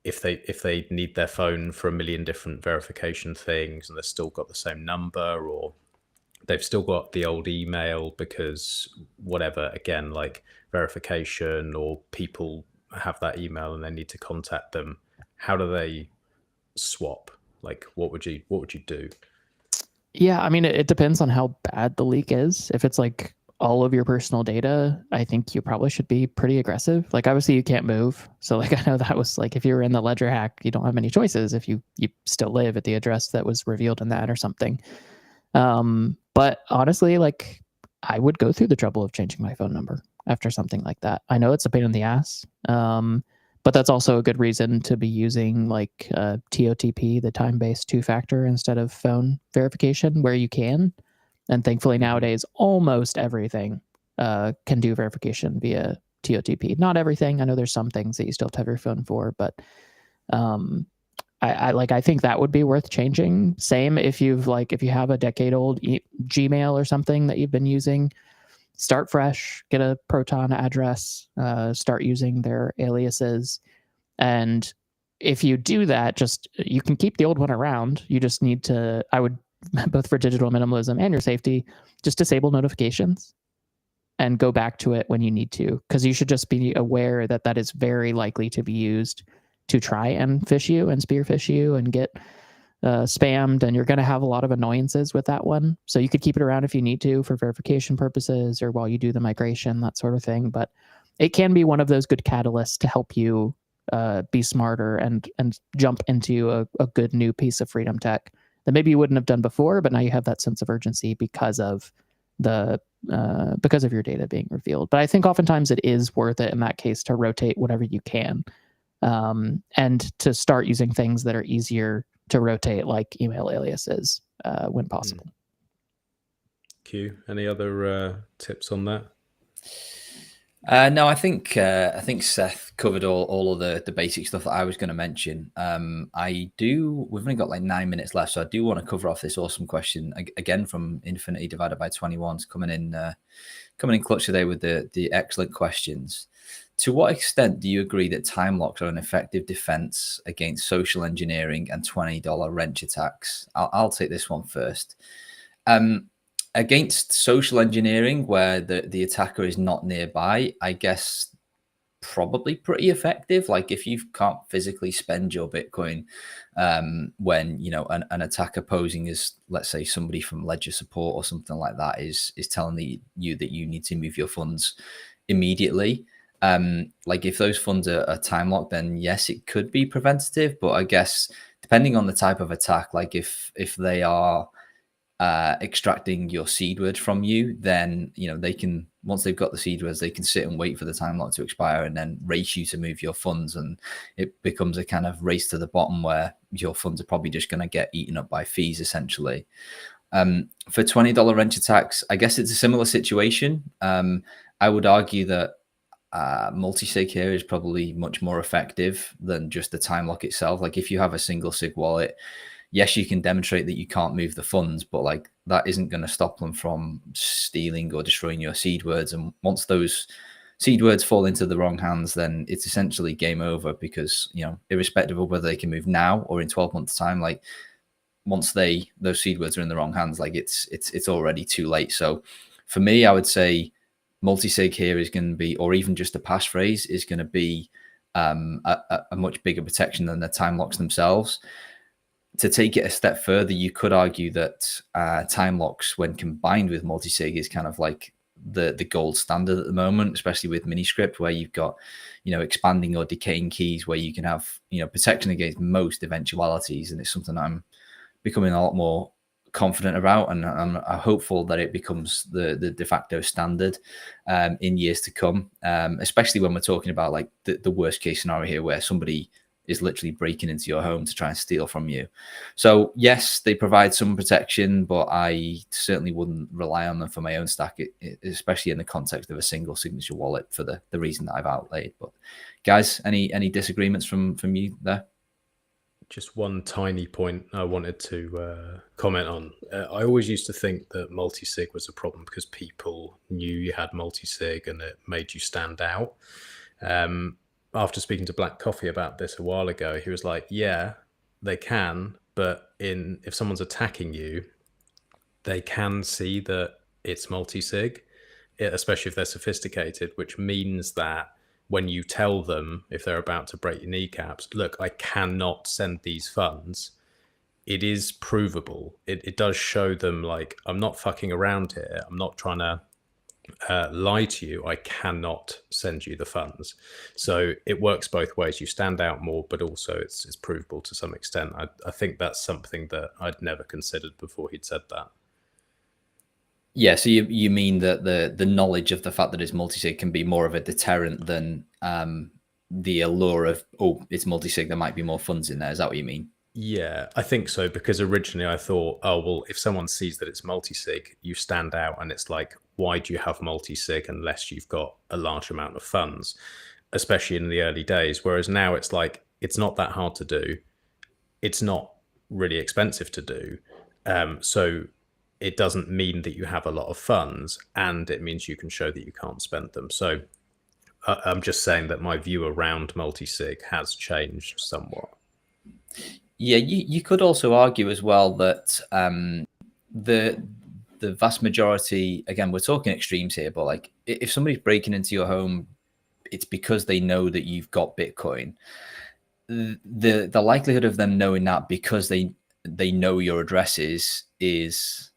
if they need their phone for a million different verification things and they've still got the same number, or they've still got the old email because whatever, again, like verification, or people have that email and they need to contact them, how do they swap? Like what would you do? Yeah, I mean, it depends on how bad the leak is. If it's like all of your personal data, I think you probably should be pretty aggressive. Like obviously you can't move. So like I know that was like if you were in the Ledger hack, you don't have many choices if you still live at the address that was revealed in that or something. But honestly, like I would go through the trouble of changing my phone number after something like that. I know it's a pain in the ass. But that's also a good reason to be using like TOTP, the time-based two-factor, instead of phone verification where you can. And thankfully nowadays, almost everything can do verification via TOTP. Not everything. I know there's some things that you still have to have your phone for, but I think that would be worth changing. Same if you have a decade-old Gmail or something that you've been using, start fresh, get a Proton address, start using their aliases. And if you do that, you can keep the old one around. You just need to, I would, both for digital minimalism and your safety, just disable notifications and go back to it when you need to. Because you should just be aware that that is very likely to be used to try and phish you and spear phish you and get spammed, and you're going to have a lot of annoyances with that one. So you could keep it around if you need to for verification purposes or while you do the migration, that sort of thing. But it can be one of those good catalysts to help you be smarter and jump into a good new piece of freedom tech that maybe you wouldn't have done before, but now you have that sense of urgency because of your data being revealed. But I think oftentimes it is worth it in that case to rotate whatever you can, and to start using things that are easier to rotate like email aliases when possible. Q, any other tips on that? No, I think Seth covered all of the basic stuff that I was going to mention. We've only got like 9 minutes left, so I do want to cover off this awesome question again from Infinity divided by 21's coming in clutch today with the excellent questions. To what extent do you agree that time locks are an effective defense against social engineering and $20 wrench attacks? I'll take this one first. Against social engineering, where the attacker is not nearby, I guess probably pretty effective. Like if you can't physically spend your Bitcoin when an attacker posing as, let's say, somebody from Ledger support or something like that is telling you that you need to move your funds immediately. Like if those funds are time locked, then yes, it could be preventative. But I guess depending on the type of attack, like if they are extracting your seed word from you, then they can, once they've got the seed words, they can sit and wait for the time lock to expire and then race you to move your funds, and it becomes a kind of race to the bottom where your funds are probably just going to get eaten up by fees essentially. For $20 wrench attacks, I guess it's a similar situation. I would argue that multi-sig here is probably much more effective than just the time lock itself. Like if you have a single sig wallet, yes, you can demonstrate that you can't move the funds, but like that isn't going to stop them from stealing or destroying your seed words. And once those seed words fall into the wrong hands, then it's essentially game over, because irrespective of whether they can move now or in 12 months time, like once those seed words are in the wrong hands, like it's already too late. So for me, I would say multi-sig here is going to be, or even just a passphrase is going to be a much bigger protection than the time locks themselves. To take it a step further, you could argue that time locks, when combined with multi-sig, is kind of like the gold standard at the moment, especially with miniscript, where you've got expanding or decaying keys, where you can have protection against most eventualities, and it's something I'm becoming a lot more confident about, and I'm hopeful that it becomes the de facto standard in years to come, especially when we're talking about like the worst case scenario here, where somebody is literally breaking into your home to try and steal from you. So yes, they provide some protection, but I certainly wouldn't rely on them for my own stack, especially in the context of a single signature wallet for the reason that I've outlaid. But guys, any disagreements from you there? Just one tiny point I wanted to comment on. I always used to think that multi-sig was a problem because people knew you had multi-sig and it made you stand out. After speaking to Black Coffee about this a while ago, he was like, yeah, they can, but if someone's attacking you, they can see that it's multi-sig, especially if they're sophisticated, which means that when you tell them, if they're about to break your kneecaps, look, I cannot send these funds, it is provable. It does show them, like, I'm not fucking around here. I'm not trying to lie to you. I cannot send you the funds. So it works both ways. You stand out more, but also it's provable to some extent. I think that's something that I'd never considered before he'd said that. Yeah, so you mean that the knowledge of the fact that it's multi-sig can be more of a deterrent than the allure of, oh, it's multi-sig, there might be more funds in there. Is that what you mean? Yeah, I think so, because originally I thought, oh, well, if someone sees that it's multi-sig, you stand out, and it's like, why do you have multi-sig unless you've got a large amount of funds, especially in the early days? Whereas now it's like, it's not that hard to do. It's not really expensive to do. So it doesn't mean that you have a lot of funds, and it means you can show that you can't spend them. So I'm just saying that my view around multi-sig has changed somewhat. Yeah, you could also argue as well that the vast majority, again, we're talking extremes here, but like if somebody's breaking into your home, it's because they know that you've got Bitcoin. The likelihood of them knowing that because they know your address is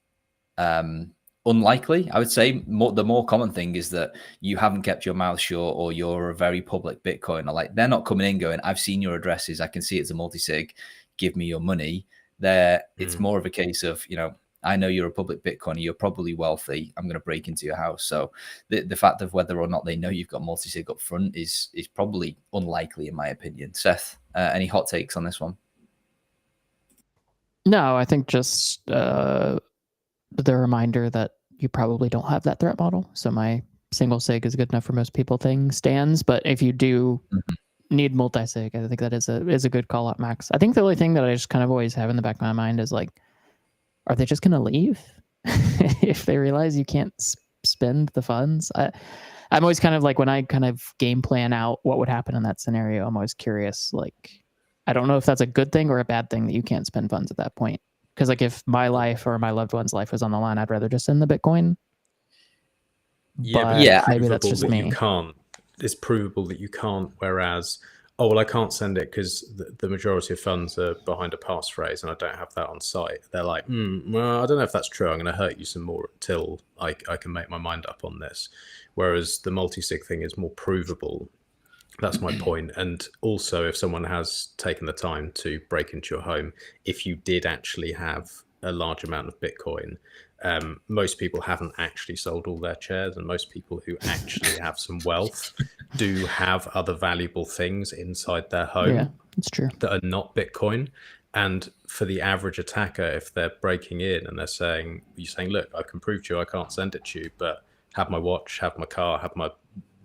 unlikely. I would say the more common thing is that you haven't kept your mouth shut, or you're a very public Bitcoiner. Like, they're not coming in going, I've seen your addresses, I can see it's a multi-sig, give me your money. It's more of a case of, I know you're a public Bitcoiner, you're probably wealthy, I'm going to break into your house. So the fact of whether or not they know you've got multi-sig up front is probably unlikely, in my opinion. Seth, any hot takes on this one? No, I think just the reminder that you probably don't have that threat model. So my single sig is good enough for most people thing stands. But if you do need multi-sig, I think that is a good call out, Max. I think the only thing that I just kind of always have in the back of my mind is like, are they just going to leave if they realize you can't spend the funds? I'm always kind of like, when I kind of game plan out what would happen in that scenario, I'm always curious. Like, I don't know if that's a good thing or a bad thing that you can't spend funds at that point. Because like if my life or my loved one's life was on the line, I'd rather just send the Bitcoin. Yeah, maybe that's just me. You can't. It's provable that you can't. Whereas, oh well, I can't send it because the majority of funds are behind a passphrase, and I don't have that on site. They're like, well, I don't know if that's true. I'm going to hurt you some more until I can make my mind up on this. Whereas the multi-sig thing is more provable. That's my point. And also, if someone has taken the time to break into your home, if you did actually have a large amount of Bitcoin, most people haven't actually sold all their chairs, and most people who actually have some wealth do have other valuable things inside their home. Yeah, it's true. That are not Bitcoin. And for the average attacker, if they're breaking in and you're saying, look, I can prove to you I can't send it to you, but have my watch, have my car, have my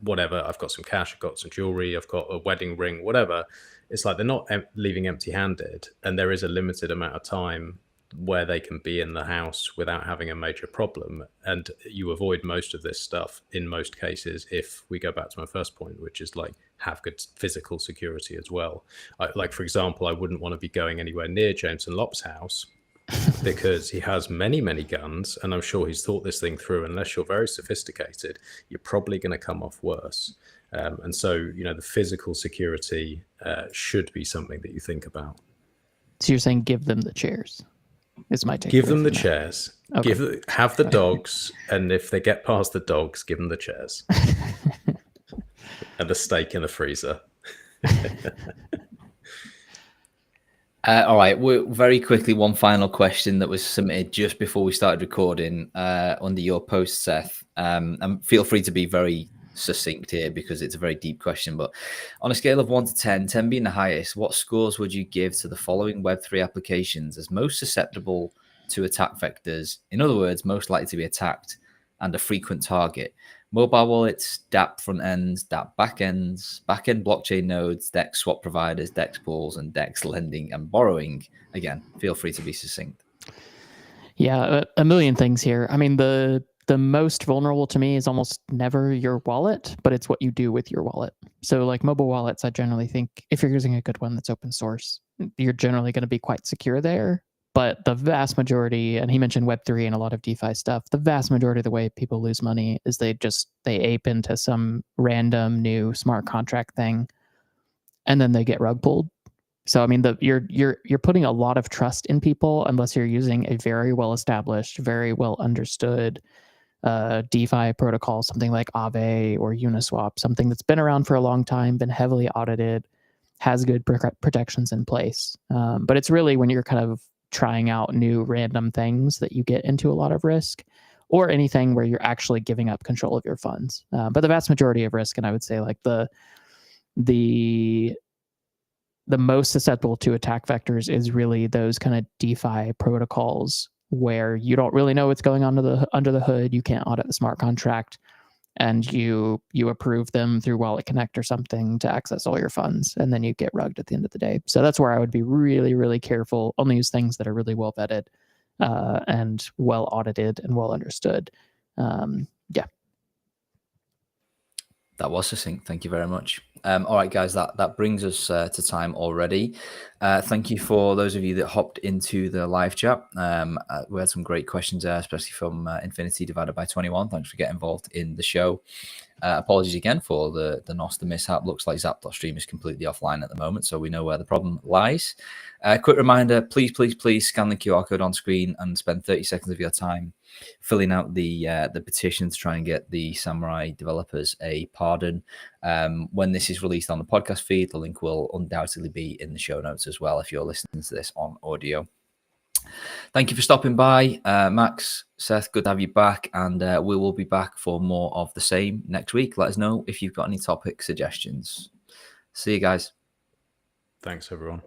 whatever, I've got some cash, I've got some jewelry, I've got a wedding ring, whatever. It's like they're not leaving empty-handed, and there is a limited amount of time where they can be in the house without having a major problem. And you avoid most of this stuff in most cases if we go back to my first point, which is like have good physical security as well. Like, for example, I wouldn't want to be going anywhere near Jameson Lopp's house because he has many, many guns, and I'm sure he's thought this thing through. Unless you're very sophisticated, you're probably going to come off worse. And so, the physical security should be something that you think about. So you're saying give them the chairs? Is my take. Give them the chairs. Okay. Have the dogs, and if they get past the dogs, give them the chairs. And the steak in the freezer. All right, very quickly, one final question that was submitted just before we started recording under your post, Seth. And feel free to be very succinct here because it's a very deep question. But on a scale of 1 to 10, 10 being the highest, what scores would you give to the following Web3 applications as most susceptible to attack vectors? In other words, most likely to be attacked and a frequent target. Mobile wallets, dApp front ends, dApp back ends, back-end blockchain nodes, DEX swap providers, DEX pools, and DEX lending and borrowing. Again, feel free to be succinct. Yeah, a million things here. I mean, the most vulnerable to me is almost never your wallet, but it's what you do with your wallet. So like mobile wallets, I generally think if you're using a good one that's open source, you're generally going to be quite secure there. But the vast majority, and he mentioned Web3 and a lot of DeFi stuff, the vast majority of the way people lose money is they ape into some random new smart contract thing, and then they get rug pulled. So I mean, you're putting a lot of trust in people unless you're using a very well established, very well understood DeFi protocol, something like Aave or Uniswap, something that's been around for a long time, been heavily audited, has good protections in place. But it's really when you're kind of trying out new random things that you get into a lot of risk, or anything where you're actually giving up control of your funds. But the vast majority of risk, and I would say like the most susceptible to attack vectors is really those kind of DeFi protocols where you don't really know what's going on under the hood. You can't audit the smart contract, and you approve them through Wallet Connect or something to access all your funds, and then you get rugged at the end of the day. So that's where I would be really, really careful. Only use things that are really well vetted and well audited and well understood. Yeah. That was succinct. Thank you very much. All right, guys, that brings us to time already. Thank you for those of you that hopped into the live chat. We had some great questions there, especially from Infinity divided by 21. Thanks for getting involved in the show. Apologies again for the Noster mishap. Looks like Zap.stream is completely offline at the moment, so we know where the problem lies. Quick reminder, please scan the QR code on screen and spend 30 seconds of your time filling out the petition to try and get the Samurai developers a pardon. When this is released on the podcast feed, the link will undoubtedly be in the show notes as well if you're listening to this on audio. Thank you for stopping by, Max, Seth, good to have you back, and we will be back for more of the same next week. Let us know if you've got any topic suggestions. See you guys. Thanks, everyone.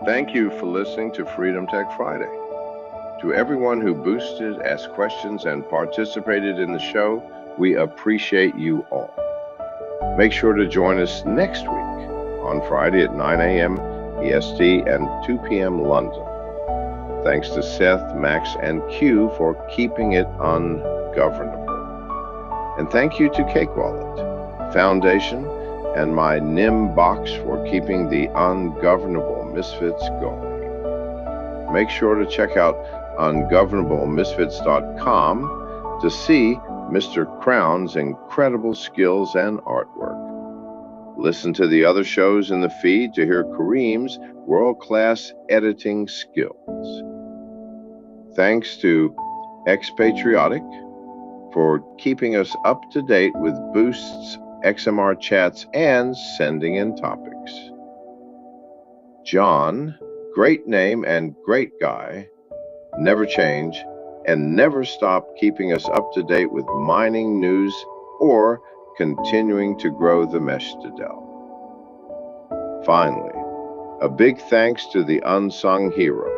Thank you for listening to Freedom Tech Friday. To everyone who boosted, asked questions, and participated in the show, we appreciate you all. Make sure to join us next week on Friday at 9 a.m. EST and 2 p.m. London. Thanks to Seth, Max, and Q for keeping it ungovernable. And thank you to Cake Wallet, Foundation, and my NIM box for keeping the ungovernable misfits going. Make sure to check out ungovernablemisfits.com to see Mr. Crown's incredible skills and artwork. Listen to the other shows in the feed to hear Kareem's world-class editing skills. Thanks to Expatriotic for keeping us up to date with Boost's XMR chats and sending in topics. John, great name and great guy, never change and never stop keeping us up to date with mining news or continuing to grow the mesh to Dell. Finally, a big thanks to the unsung hero,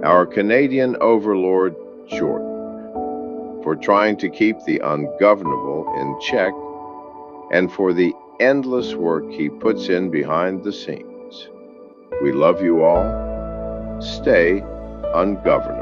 our Canadian overlord, Jordan, for trying to keep the ungovernable in check and for the endless work he puts in behind the scenes. We love you all. Stay ungovernable.